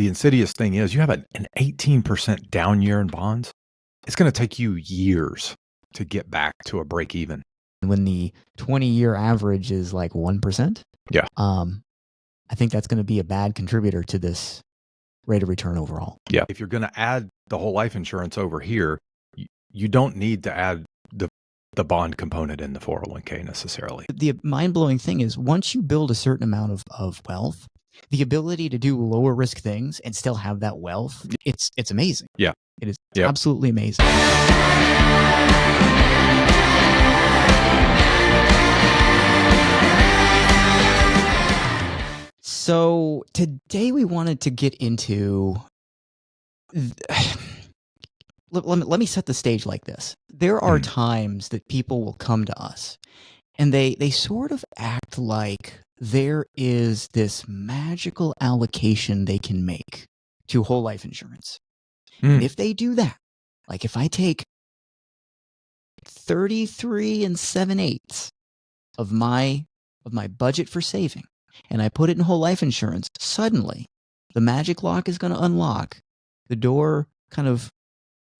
the insidious thing is you have an 18% down year in bonds. It's going to take you years to get back to a break even. When the 20-year average is like 1%, yeah, I think that's going to be a bad contributor to this rate of return overall. Yeah. If you're going to add the whole life insurance over here, you don't need to add the bond component in the 401k necessarily. The mind-blowing thing is once you build a certain amount of wealth, the ability to do lower risk things and still have that wealth, it's amazing. Yeah. It is absolutely amazing. So today we wanted to get into, let me set the stage like this. There are times that people will come to us and they sort of act like there is this magical allocation they can make to whole life insurance. And if they do that, like if I take 33 7/8 of my budget for saving and I put it in whole life insurance, suddenly the magic lock is going to unlock. The door kind of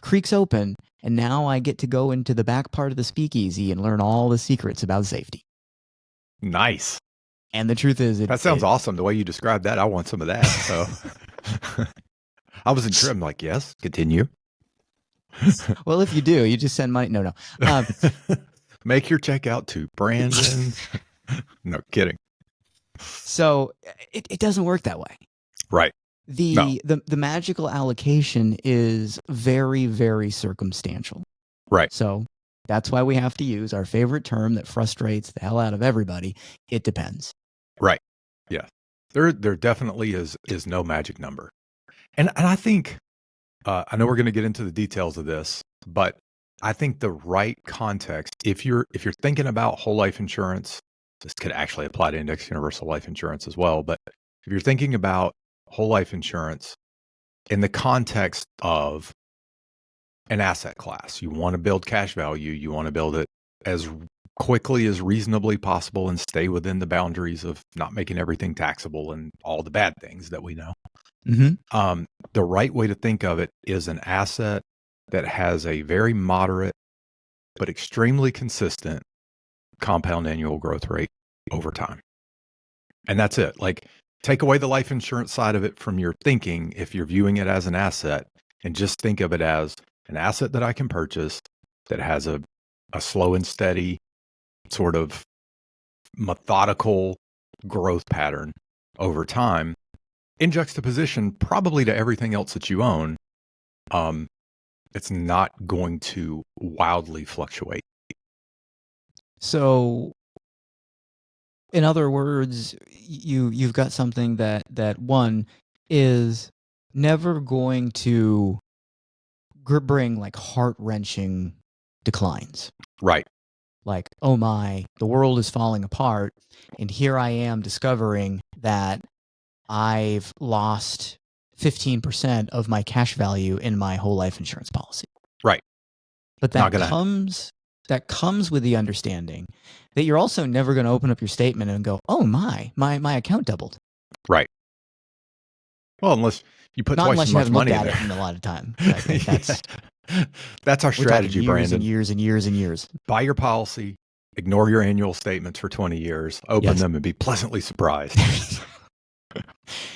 creaks open, and now I get to go into the back part of the speakeasy and learn all the secrets about safety. Nice. And the truth is, that sounds awesome. The way you described that, I want some of that. So I was intrigued. I'm like, yes, continue. Well, if you do, you just send money. No. Make your check out to Brandon. No, kidding. So it doesn't work that way. Right. The magical allocation is very, very circumstantial. Right. So that's why we have to use our favorite term that frustrates the hell out of everybody. It depends. Right. Yeah. There definitely is no magic number. And I think, I know we're going to get into the details of this, but I think the right context, if you're thinking about whole life insurance, this could actually apply to index universal life insurance as well. But if you're thinking about whole life insurance in the context of an asset class, you want to build cash value, you want to build it as quickly as reasonably possible and stay within the boundaries of not making everything taxable and all the bad things that we know. Mm-hmm. The right way to think of it is an asset that has a very moderate but extremely consistent compound annual growth rate over time. And that's it. Like, take away the life insurance side of it from your thinking if you're viewing it as an asset, and just think of it as an asset that I can purchase that has a slow and steady sort of methodical growth pattern over time in juxtaposition probably to everything else that you own. It's not going to wildly fluctuate. So in other words, you've got something that one is never going to bring like heart-wrenching declines. Right. Like, oh my, the world is falling apart, and here I am discovering that I've lost 15% of my cash value in my whole life insurance policy. Right. But that comes with the understanding that you're also never going to open up your statement and go, oh my account doubled. Right. Well, unless you put twice as much money in there. In a lot of time. I think that's our strategy, Brandon. Years and years and years. Buy your policy, ignore your annual statements for 20 years, open them and be pleasantly surprised.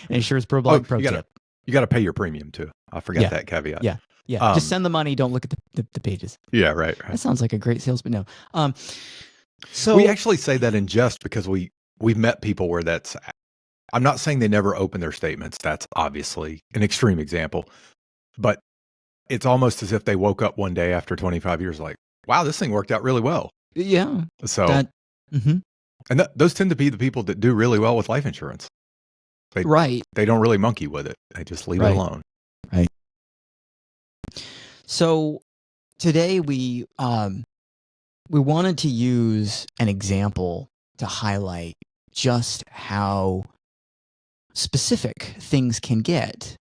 Insurance Pro Blog Pro tip. You got to pay your premium too. I forgot that caveat. Yeah. Just send the money. Don't look at the pages. Yeah, right. That sounds like a great sales, but no. So we actually say that in jest because we've met people where that's. I'm not saying they never open their statements. That's obviously an extreme example, but it's almost as if they woke up one day after 25 years like, wow, this thing worked out really well. Yeah. So, and those tend to be the people that do really well with life insurance. They don't really monkey with it. They just leave it alone. Right. So today we wanted to use an example to highlight just how specific things can get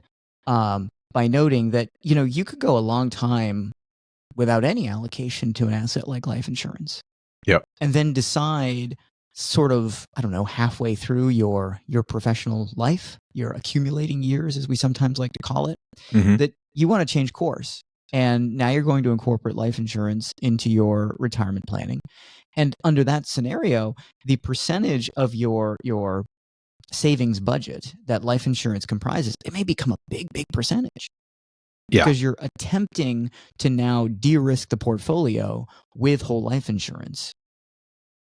by noting that, you could go a long time without any allocation to an asset like life insurance. Yep. And then decide sort of, I don't know, halfway through your professional life, your accumulating years, as we sometimes like to call it, that you want to change course. And now you're going to incorporate life insurance into your retirement planning. And under that scenario, the percentage of your savings budget that life insurance comprises, it may become a big percentage. Yeah. Because you're attempting to now de-risk the portfolio with whole life insurance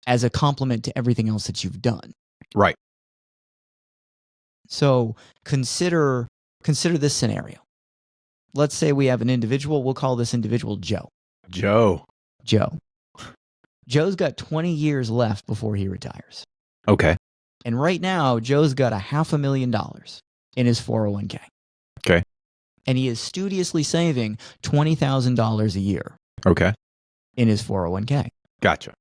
as a complement to everything else that you've done. Right. So consider this scenario. Let's say we have an individual. We'll call this individual Joe. Joe's got 20 years left before he retires. Okay. And right now, Joe's got $500,000 in his 401k. Okay. And he is studiously saving $20,000 a year. Okay. In his 401k. Gotcha.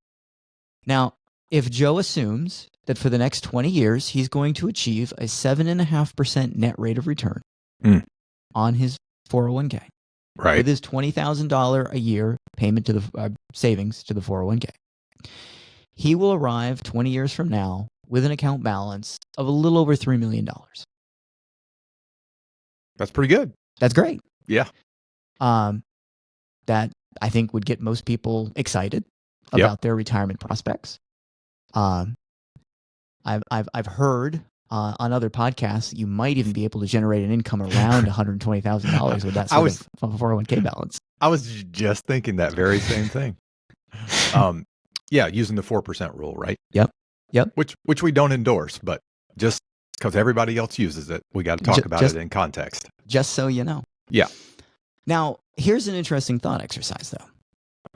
Now, if Joe assumes that for the next 20 years, he's going to achieve a 7.5% net rate of return on his 401k, right, with his $20,000 a year payment to the savings to the 401k, he will arrive 20 years from now with an account balance of a little over $3 million. That's pretty good. That's great. Yeah. That I think would get most people excited about their retirement prospects. I've heard on other podcasts that you might even be able to generate an income around $120,000 with that sort of 401k balance. I was just thinking that very same thing. Using the 4% rule, right? Yep. Which we don't endorse, but just because everybody else uses it, we got to talk about it in context. Just so you know. Yeah. Now, here's an interesting thought exercise, though.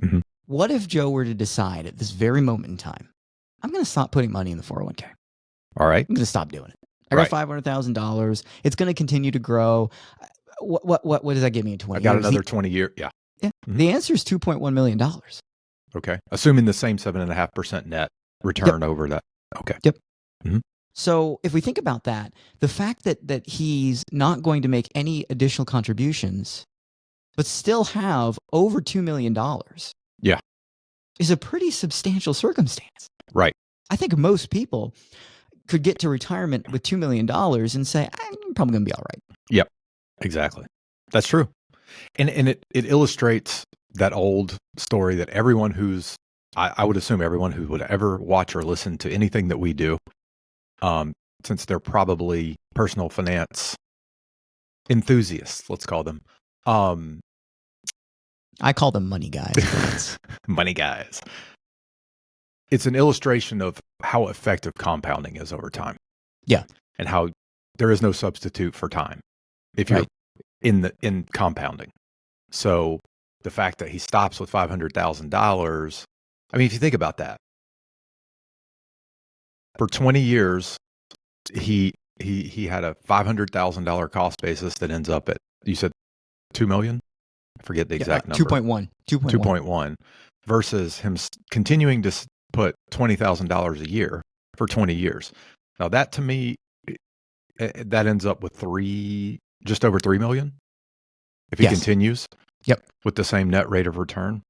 Mm-hmm. What if Joe were to decide at this very moment in time, I'm going to stop putting money in the 401k. All right. I'm going to stop doing it. I got $500,000. It's going to continue to grow. What does that give me in 20 years? I got another 20 years. Yeah. Yeah. Mm-hmm. The answer is $2.1 million. Okay. Assuming the same 7.5% net return over that. Okay. Yep. Mm-hmm. So if we think about that, the fact that he's not going to make any additional contributions, but still have over $2 million. Yeah. Is a pretty substantial circumstance. Right. I think most people could get to retirement with $2 million and say, I'm probably going to be all right. Yep. Exactly. That's true. And it illustrates that old story that everyone who's, I would assume everyone who would ever watch or listen to anything that we do, since they're probably personal finance enthusiasts, let's call them. I call them money guys. Money guys. It's an illustration of how effective compounding is over time. Yeah. And how there is no substitute for time if you're in compounding. So the fact that he stops with $500,000, I mean, if you think about that, for 20 years, he had a $500,000 cost basis that ends up at, you said 2 million? I forget the exact number. 2.1 versus him continuing to put $20,000 a year for 20 years. Now that to me, that ends up with just over 3 million if he continues with the same net rate of return.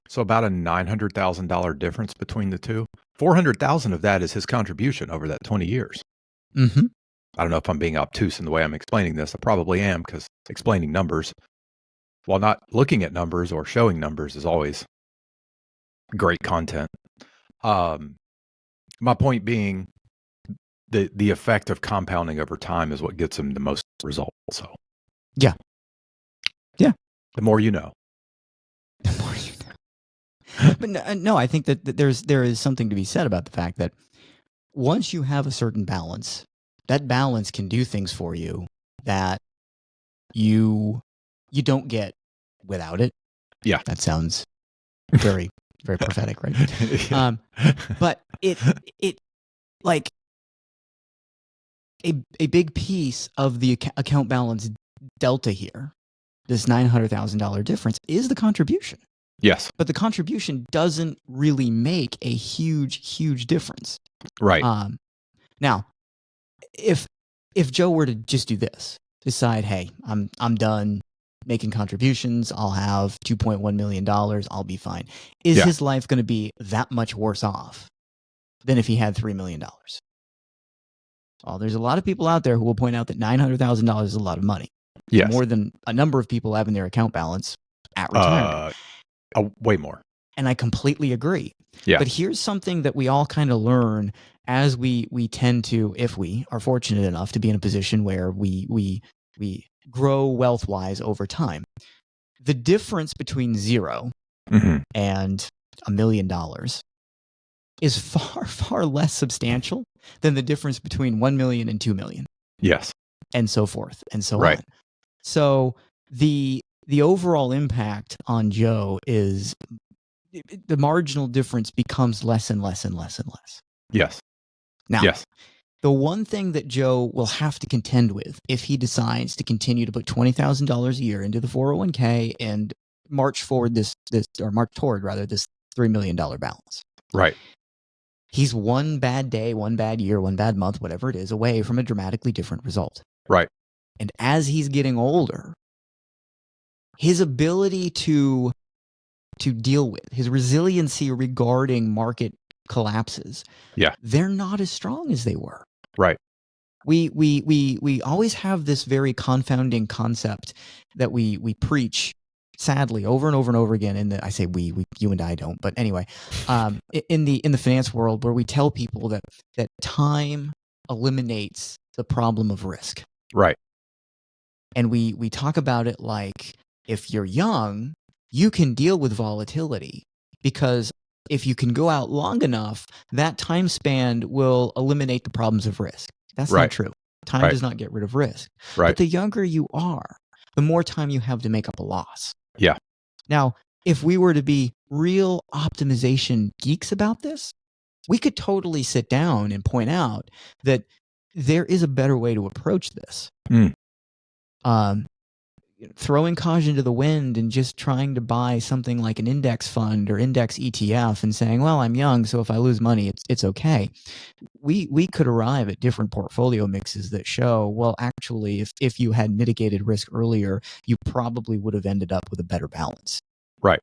So about a $900,000 difference between the two. 400,000 of that is his contribution over that 20 years. Mm-hmm. I don't know if I'm being obtuse in the way I'm explaining this. I probably am, because explaining numbers, while not looking at numbers or showing numbers, is always great content. My point being, the effect of compounding over time is what gets him the most results. So, yeah. The more you know. The more you know. But no, I think that there is something to be said about the fact that once you have a certain balance, that balance can do things for you that you don't get without it. Yeah. That sounds very, very prophetic, right? But it like a big piece of the account balance delta here, this $900,000 difference, is the contribution. Yes. But the contribution doesn't really make a huge difference. Right. Now, if Joe were to just do this, decide, hey, I'm done making contributions, I'll have $2.1 million, I'll be fine. Is his life going to be that much worse off than if he had $3 million. Well, there's a lot of people out there who will point out that $900,000 is a lot of money. Yes. More than a number of people have in their account balance at retirement. Way more. And I completely agree. Yeah. But here's something that we all kind of learn as we tend to, if we are fortunate enough to be in a position where we grow wealth-wise over time. The difference between zero and $1 million is far, far less substantial than the difference between 1 million and 2 million. Yes. And so forth and so Right. on. So the overall impact on Joe is the marginal difference becomes less and less and less and less. Yes. Now, yes. The one thing that Joe will have to contend with if he decides to continue to put $20,000 a year into the 401k and march toward this $3 million balance. Right. He's one bad day, one bad year, one bad month, whatever it is, away from a dramatically different result. Right. And as he's getting older, his ability to deal with, his resiliency regarding market collapses, they're not as strong as they were. Right. We always have this very confounding concept that we preach, sadly, over and over and over again. I say we, you and I don't, but anyway, in the finance world, where we tell people that time eliminates the problem of risk. Right. And we talk about it like, if you're young, you can deal with volatility because if you can go out long enough, that time span will eliminate the problems of risk. That's not true. Time does not get rid of risk. Right. But the younger you are, the more time you have to make up a loss. Yeah. Now, if we were to be real optimization geeks about this, we could totally sit down and point out that there is a better way to approach this. Throwing caution to the wind and just trying to buy something like an index fund or index ETF and saying, well, I'm young, so if I lose money, it's okay. We could arrive at different portfolio mixes that show, well, actually, if you had mitigated risk earlier, you probably would have ended up with a better balance. Right.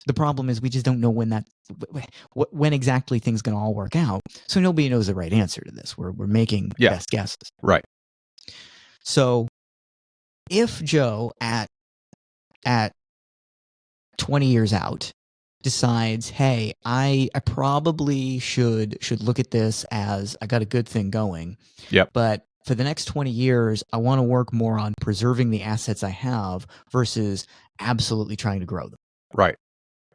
The problem is we just don't know when exactly things going to all work out. So nobody knows the right answer to this. We're making best guesses. Right. So if Joe at 20 years out decides, hey, I probably should look at this as I got a good thing going. Yep. But for the next 20 years, I want to work more on preserving the assets I have versus absolutely trying to grow them. Right.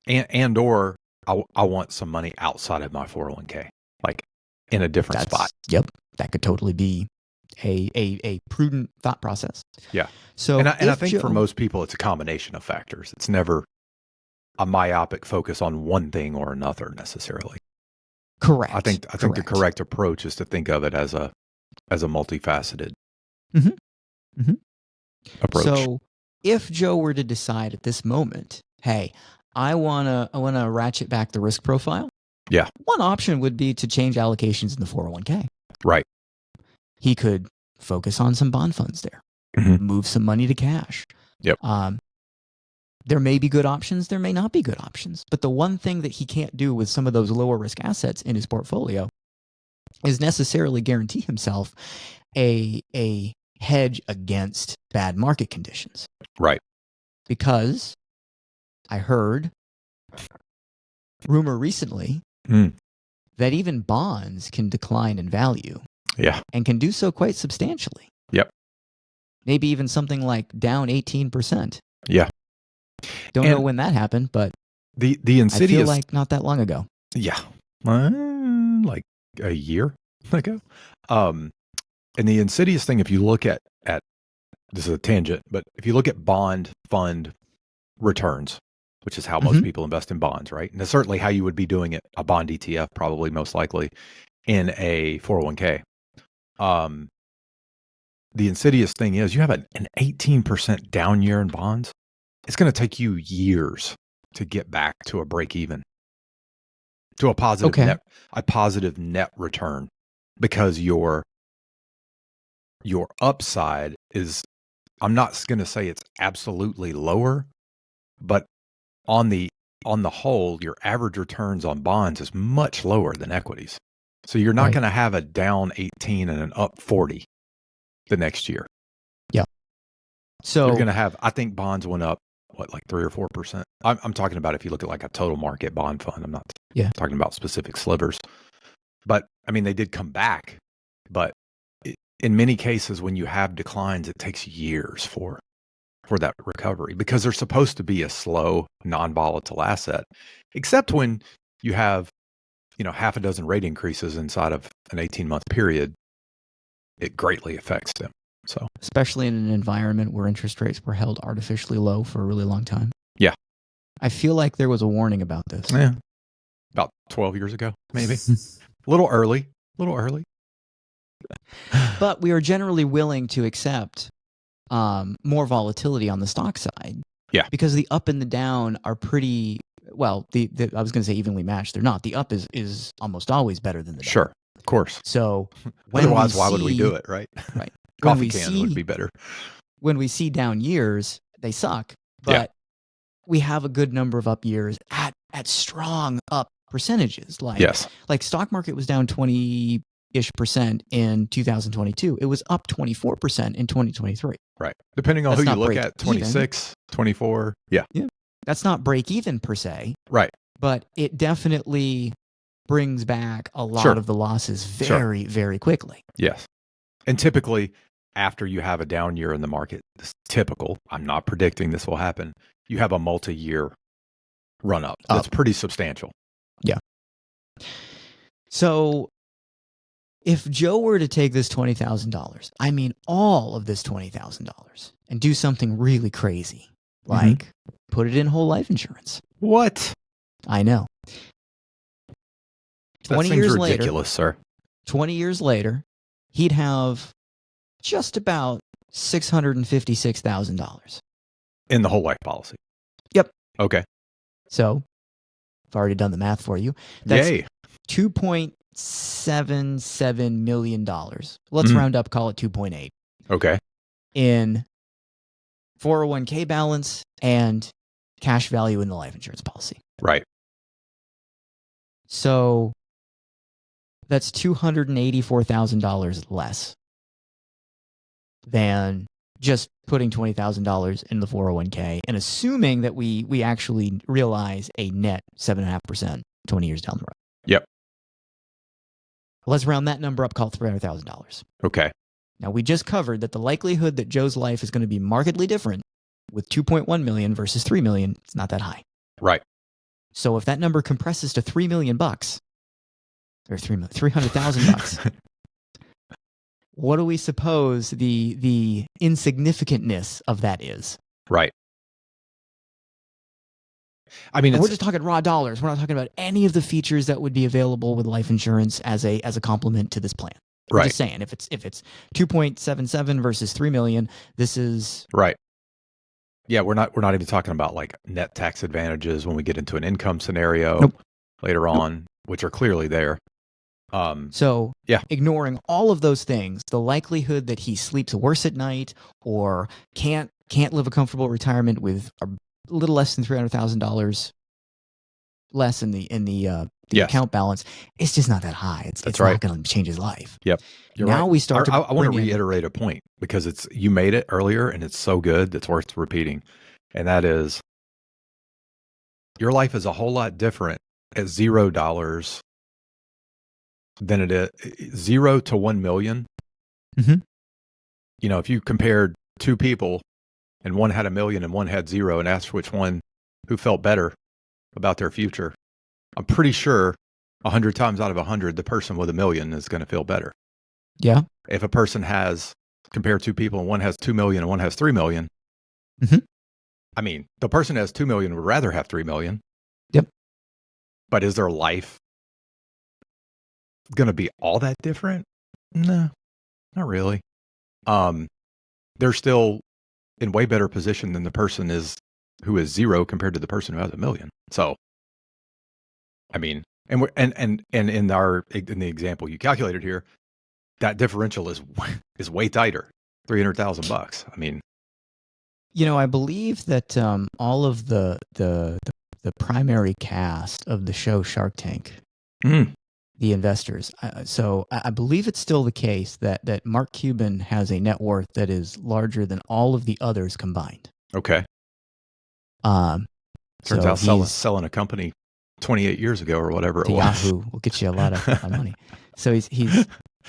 Or I want some money outside of my 401k, like in a different spot. Yep. That could totally be a prudent thought process. Yeah. So and I think for most people, it's a combination of factors. It's never a myopic focus on one thing or another necessarily. Correct. I think the correct approach is to think of it as a multifaceted approach. So if Joe were to decide at this moment, hey, I wanna ratchet back the risk profile. Yeah. One option would be to change allocations in the 401k. Right. He could focus on some bond funds there, move some money to cash. Yep. There may be good options. There may not be good options. But the one thing that he can't do with some of those lower risk assets in his portfolio is necessarily guarantee himself a hedge against bad market conditions. Right. Because I heard rumor recently that even bonds can decline in value. Yeah. And can do so quite substantially. Yep. Maybe even something like down 18%. Yeah. Don't know when that happened, but the insidious, I feel like not that long ago. Yeah. Like a year ago. And the insidious thing, if you look at this is a tangent, but if you look at bond fund returns, which is how most people invest in bonds, right? And that's certainly how you would be doing it, a bond ETF, probably most likely in a 401k. The insidious thing is you have an 18% down year in bonds. It's going to take you years to get back to a break even, to a positive net return, because your upside is, I'm not going to say it's absolutely lower, but on the on the whole, your average returns on bonds is much lower than equities. So you're not Right. going to have a down 18 and an up 40 the next year. Yeah. So You're going to have, I think bonds went up, what, like 3 or 4%? I'm talking about if you look at like a total market bond fund. I'm not talking about specific slivers. But I mean, they did come back. But in many cases, when you have declines, it takes years for that recovery because they're supposed to be a slow, non-volatile asset, except when you have, half a dozen rate increases inside of an 18-month period, it greatly affects them. So, especially in an environment where interest rates were held artificially low for a really long time. Yeah. I feel like there was a warning about this. Yeah. About 12 years ago, maybe. A little early. But we are generally willing to accept more volatility on the stock side. Yeah. Because the up and the down are pretty, well, I was going to say evenly matched. They're not. The up is almost always better than the down. Sure. Of course. So otherwise, why would we do it, right? Right. Coffee cans would be better. When we see down years, they suck. But we have a good number of up years at strong up percentages. Like stock market was down 20-ish% in 2022. It was up 24% in 2023. Right. Depending on who you look at, 26, 24. Yeah. That's not break even per se. Right. But it definitely brings back a lot of the losses very, very quickly. Yes. And typically, after you have a down year in the market, this is typical. I'm not predicting this will happen. You have a multi-year run up. That's pretty substantial. Yeah. So if Joe were to take this $20,000, I mean all of this $20,000, and do something really crazy, like put it in whole life insurance. What? I know. 20 that years seems ridiculous, later, sir. 20 years later, he'd have just about $656,000 in the whole life policy. Yep. Okay. So I've already done the math for you. That's Yay. $2.77 million. Let's round up, call it 2.8. Okay. In 401k balance and cash value in the life insurance policy. Right. So that's $284,000 less than just putting $20,000 in the 401k and assuming that we actually realize a net 7.5% 20 years down the road. Yep. Let's round that number up, call it $300,000. Okay. Now, we just covered that the likelihood that Joe's life is going to be markedly different with 2.1 million versus 3 million, it's not that high. Right. So if that number compresses to $3 million or $300,000, what do we suppose the insignificantness of that is? Right. I mean, we're just talking raw dollars. We're not talking about any of the features that would be available with life insurance as a complement to this plan. We're just saying if it's 2.77 versus 3 million, this is right. Yeah, we're not even talking about like net tax advantages when we get into an income scenario later on, which are clearly there. Ignoring all of those things, the likelihood that he sleeps worse at night or can't live a comfortable retirement with a little less than $300,000 less in the account balance, it's just not that high. It's not going to change his life. Yep. You're now right. we start I want to reiterate a point because you made it earlier and it's so good it's worth repeating. And that is your life is a whole lot different at $0 than it is 0 to 1 million. Mm-hmm. You know, if you compared two people and one had $1 million and one had 0 and asked who felt better about their future, I'm pretty sure 100 times out of 100, the person with $1 million is going to feel better. Yeah. If a person compare two people and one has 2 million and one has 3 million, I mean, the person who has 2 million would rather have 3 million. Yep. But is their life going to be all that different? No, not really. They're still in way better position than the person who is 0 compared to the person who has $1 million. So, I mean, and in the example you calculated here, that differential is way tighter, $300,000. I mean, I believe that all of the the primary cast of the show Shark Tank, Mm. the investors. So I believe it's still the case that Mark Cuban has a net worth that is larger than all of the others combined. Okay. Turns So out selling a company 28 years ago or whatever it to was. Yahoo will get you a lot of money. So he's a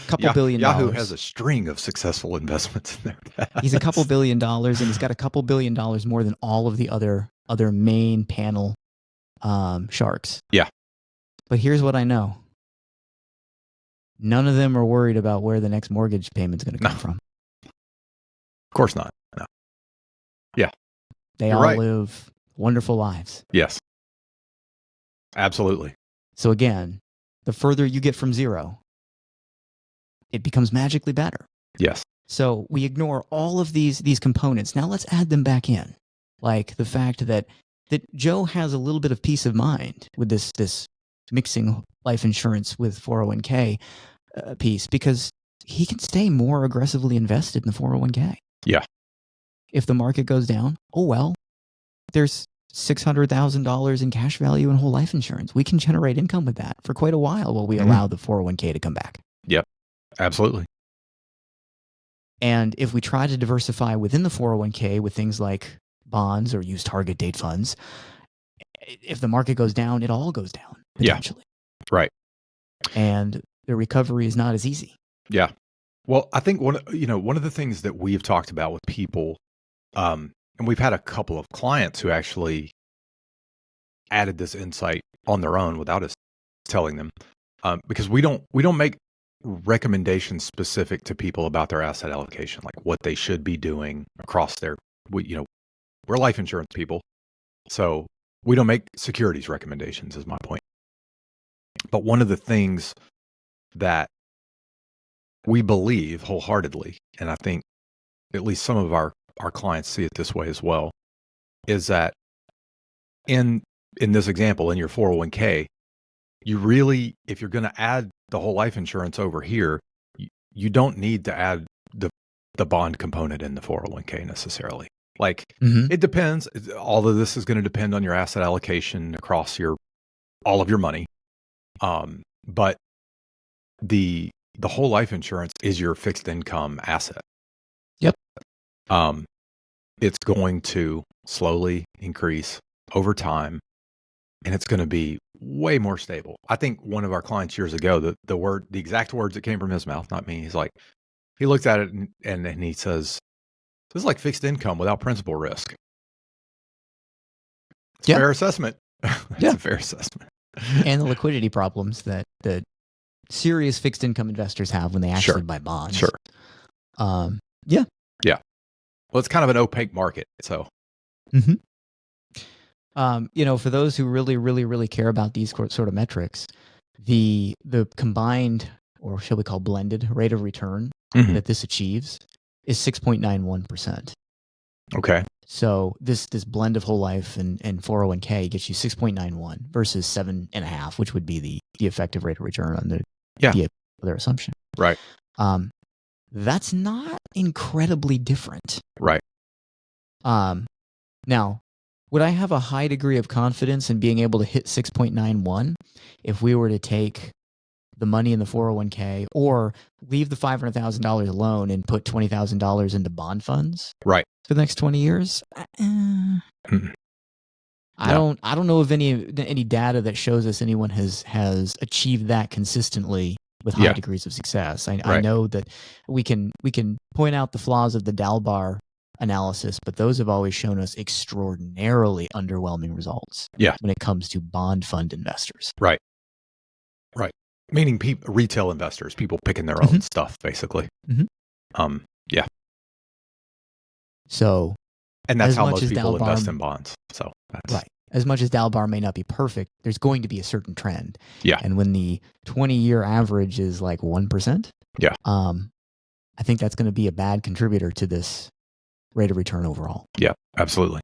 couple $billion. Yahoo has a string of successful investments in there. He's a couple $1 billion, and he's got a couple $1 billion more than all of the other main panel sharks. Yeah. But here's what I know. None of them are worried about where the next mortgage payment's going to come from. Of course not. No. Yeah. They all live wonderful lives. Yes. Absolutely. So again, the further you get from zero, it becomes magically better. Yes. So we ignore all of these components. Now let's add them back in. Like the fact that Joe has a little bit of peace of mind with this mixing life insurance with 401k piece, because he can stay more aggressively invested in the 401k. Yeah. If the market goes down, oh well, there's $600,000 in cash value in whole life insurance. We can generate income with that for quite a while we allow the 401k to come back. Yep. Absolutely. And if we try to diversify within the 401k with things like bonds or use target date funds, if the market goes down, it all goes down potentially. Yeah. Right. And the recovery is not as easy. Yeah. Well, I think one of the things that we've talked about with people, and we've had a couple of clients who actually added this insight on their own without us telling them, because we don't make recommendations specific to people about their asset allocation, like what they should be doing across we're life insurance people, so we don't make securities recommendations, is my point. But one of the things that we believe wholeheartedly, and I think at least some of our clients see it this way as well, is that in this example, in your 401k, you really, if you're going to add the whole life insurance over here, you don't need to add the bond component in the 401k necessarily. Like, It depends. All of this is going to depend on your asset allocation across all of your money. But the whole life insurance is your fixed income asset. Yep. It's going to slowly increase over time, and it's going to be way more stable. I think one of our clients years ago, the exact words that came from his mouth, not me, he's like, he looked at it and he says, "This is like fixed income without principal risk." It's a fair assessment. It's a fair assessment. And the liquidity problems that serious fixed income investors have when they actually buy bonds. Sure. Yeah. Yeah. Well, it's kind of an opaque market, so. For those who really, really, really care about these sort of metrics, the combined, or shall we call blended, rate of return that this achieves is 6.91%. Okay. So this blend of whole life and 401k gets you 6.91 versus 7.5, which would be the effective rate of return on the other assumption. Right. That's not incredibly different. Right. Now, would I have a high degree of confidence in being able to hit 6.91 if we were to take the money in the 401k or leave the $500,000 alone and put $20,000 into bond funds? Right. For the next 20 years? I don't know of any data that shows us anyone has achieved that consistently with high degrees of success. I know that we can point out the flaws of the Dalbar analysis, but those have always shown us extraordinarily underwhelming results when it comes to bond fund investors. Right. Right. Meaning retail investors, people picking their own stuff, basically. Yeah. So, and that's how most people invest in bonds. So right. As much as Dalbar may not be perfect, there's going to be a certain trend. Yeah. And when the 20-year average is like 1%, I think that's going to be a bad contributor to this rate of return overall. Yeah, absolutely.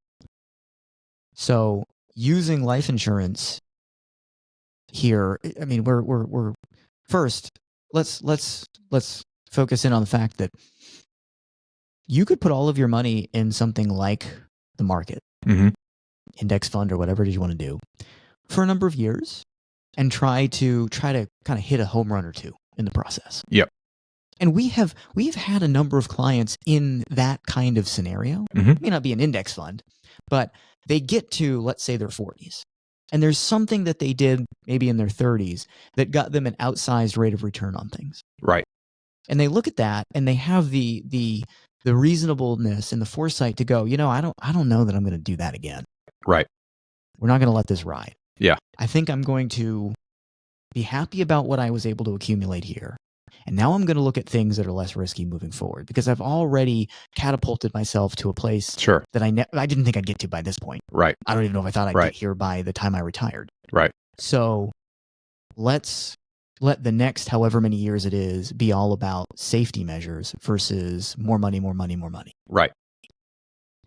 So using life insurance here, I mean, we're first, let's focus in on the fact that you could put all of your money in something like the market. index fund or whatever it is you want to do for a number of years and try to kind of hit a home run or two in the process. Yep. And we've had a number of clients in that kind of scenario. Mm-hmm. It may not be an index fund, but they get to, let's say, their 40s. And there's something that they did maybe in their 30s that got them an outsized rate of return on things. Right. And they look at that and they have the reasonableness and the foresight to go, I don't know that I'm going to do that again. Right. We're not going to let this ride. Yeah. I think I'm going to be happy about what I was able to accumulate here. And now I'm going to look at things that are less risky moving forward because I've already catapulted myself to a place that I didn't think I'd get to by this point. Right. I don't even know if I thought I'd get here by the time I retired. Right. So let's let the next however many years it is be all about safety measures versus more money, more money, more money. Right.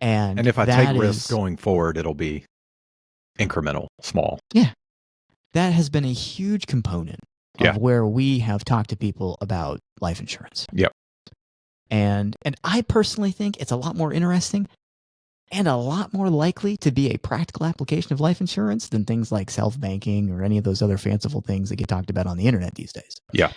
And if I take risks going forward, it'll be incremental, small. Yeah. That has been a huge component of where we have talked to people about life insurance. Yep. And I personally think it's a lot more interesting and a lot more likely to be a practical application of life insurance than things like self-banking or any of those other fanciful things that get talked about on the internet these days. Yeah.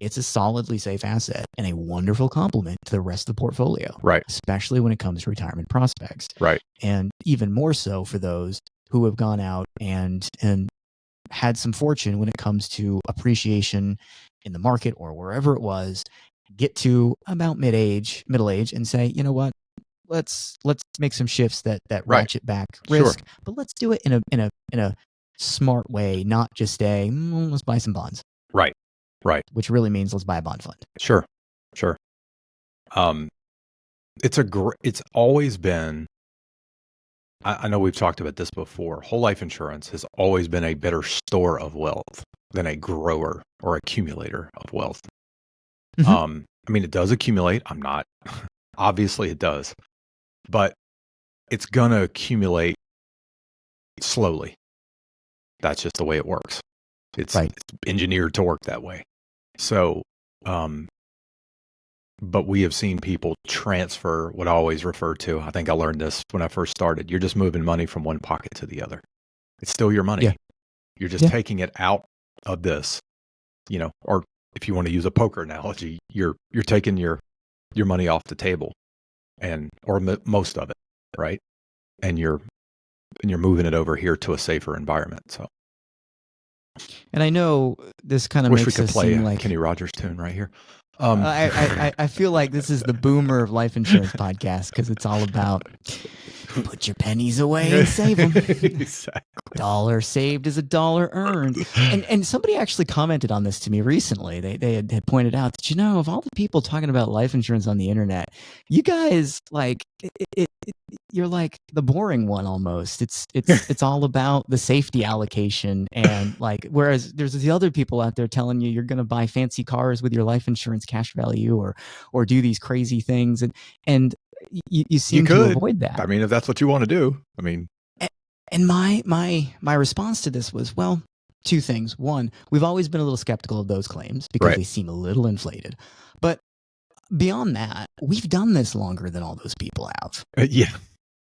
It's a solidly safe asset and a wonderful complement to the rest of the portfolio. Right. Especially when it comes to retirement prospects. Right. And even more so for those who have gone out and had some fortune when it comes to appreciation in the market or wherever it was, get to about middle age and say, you know what, let's make some shifts that ratchet back risk, but let's do it in a smart way, not just let's buy some bonds. Right. Right. Which really means let's buy a bond fund. Sure. It's always been, I know we've talked about this before. Whole life insurance has always been a better store of wealth than a grower or accumulator of wealth. Mm-hmm. I mean, it does accumulate. Obviously it does, but it's going to accumulate slowly. That's just the way it works. It's engineered to work that way. So, but we have seen people transfer what I always refer to. I think I learned this when I first started. You're just moving money from one pocket to the other. It's still your money. Yeah. You're just taking it out of this, or if you want to use a poker analogy, you're taking your money off the table or most of it. Right. And you're moving it over here to a safer environment. So. And I know this kind of makes us seem like... Wish we could play a Kenny Rogers tune right here. I feel like this is the boomer of life insurance podcast because it's all about put your pennies away and save them. Exactly. Dollar saved is a dollar earned. And somebody actually commented on this to me recently. They had pointed out that, of all the people talking about life insurance on the internet, you guys you're like the boring one almost. It's all about the safety allocation and whereas there's the other people out there telling you're going to buy fancy cars with your life insurance cash value or do these crazy things and you seem to avoid that. I mean, if that's what you want to do, I mean. And my response to this was, well, two things. One, we've always been a little skeptical of those claims because they seem a little inflated. But beyond that, we've done this longer than all those people have. Yeah.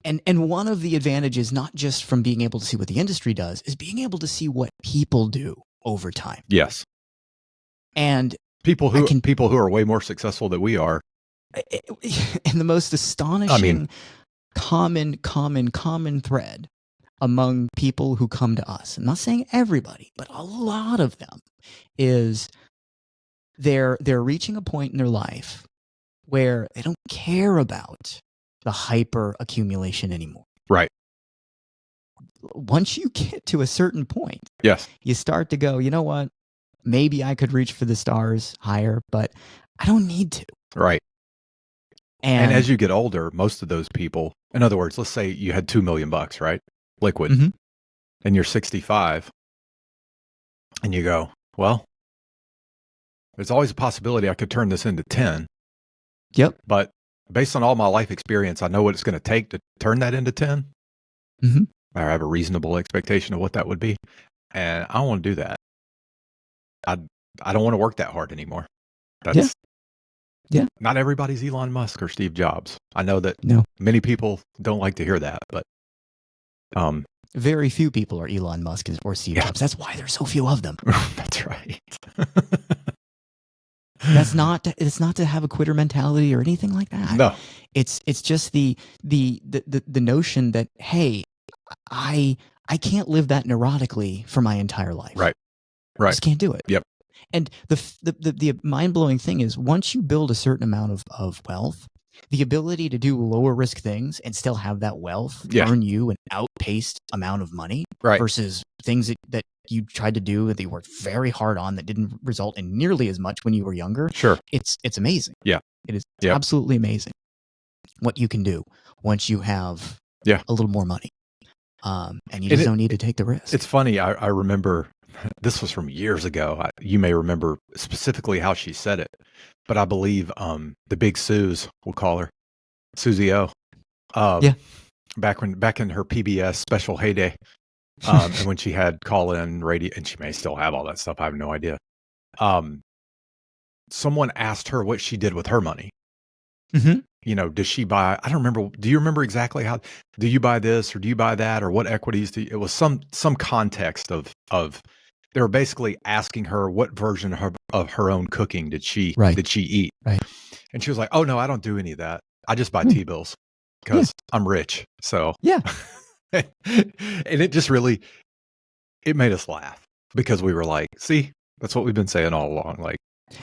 And one of the advantages, not just from being able to see what the industry does, is being able to see what people do over time. Yes. And people who are way more successful than we are. And the most astonishing common thread among people who come to us, I'm not saying everybody, but a lot of them, is they're reaching a point in their life where they don't care about the hyper accumulation anymore. Right. Once you get to a certain point, yes, you start to go, you know what? Maybe I could reach for the stars higher, but I don't need to. Right. And as you get older, most of those people, in other words, let's say you had $2 million, right? Liquid, mm-hmm. and you're 65, and you go, well, there's always a possibility I could turn this into 10. Yep. But based on all my life experience, I know what it's going to take to turn that into 10. Mm-hmm. I have a reasonable expectation of what that would be. And I don't want to do that. I don't want to work that hard anymore. That's not everybody's Elon Musk or Steve Jobs. I know that many people don't like to hear that, but Very few people are Elon Musk or Steve Jobs. That's why there's so few of them. That's right. It's not to have a quitter mentality or anything like that. No. It's just the notion that, hey, I can't live that neurotically for my entire life. Right. I just can't do it. Yep. And the mind-blowing thing is, once you build a certain amount of wealth, the ability to do lower risk things and still have that wealth earn you an outpaced amount of money versus things that you tried to do that you worked very hard on that didn't result in nearly as much when you were younger. Sure. It's amazing. Yeah. It is absolutely amazing what you can do once you have a little more money. And you just don't need to take the risk. It's funny. I remember, this was from years ago. You may remember specifically how she said it, but I believe the big Suze, we'll call her Susie O. Back in her PBS special heyday, and when she had call-in radio, and she may still have all that stuff. I have no idea. Someone asked her what she did with her money. Mm-hmm. You know, does she buy? I don't remember. Do you remember exactly how? Do you buy this or do you buy that, or what equities do you? It was some context of. They were basically asking her what version of her own cooking did she eat? Right. And she was like, "Oh no, I don't do any of that. I just buy T-bills because I'm rich." So and it just really made us laugh because we were like, "See, that's what we've been saying all along. Like,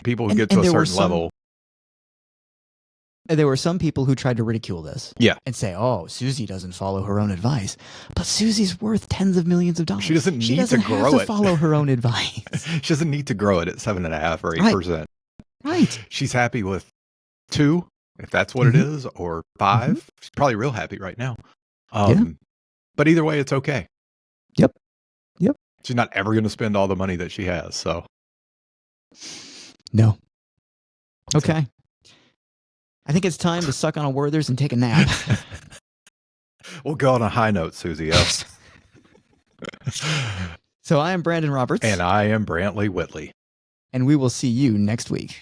people who get to a certain level." There were some people who tried to ridicule this. Yeah. And say, oh, Susie doesn't follow her own advice. But Susie's worth tens of millions of dollars. She doesn't need to grow have to follow her own advice. She doesn't need to grow it at 7.5% or 8%. Right. She's happy with 2, if that's what it is, or 5. She's probably real happy right now. But either way, it's okay. Yep. She's not ever going to spend all the money that she has. So. No. Okay. I think it's time to suck on a Werther's and take a nap. We'll go on a high note, Susie. So I am Brandon Roberts. And I am Brantley Whitley. And we will see you next week.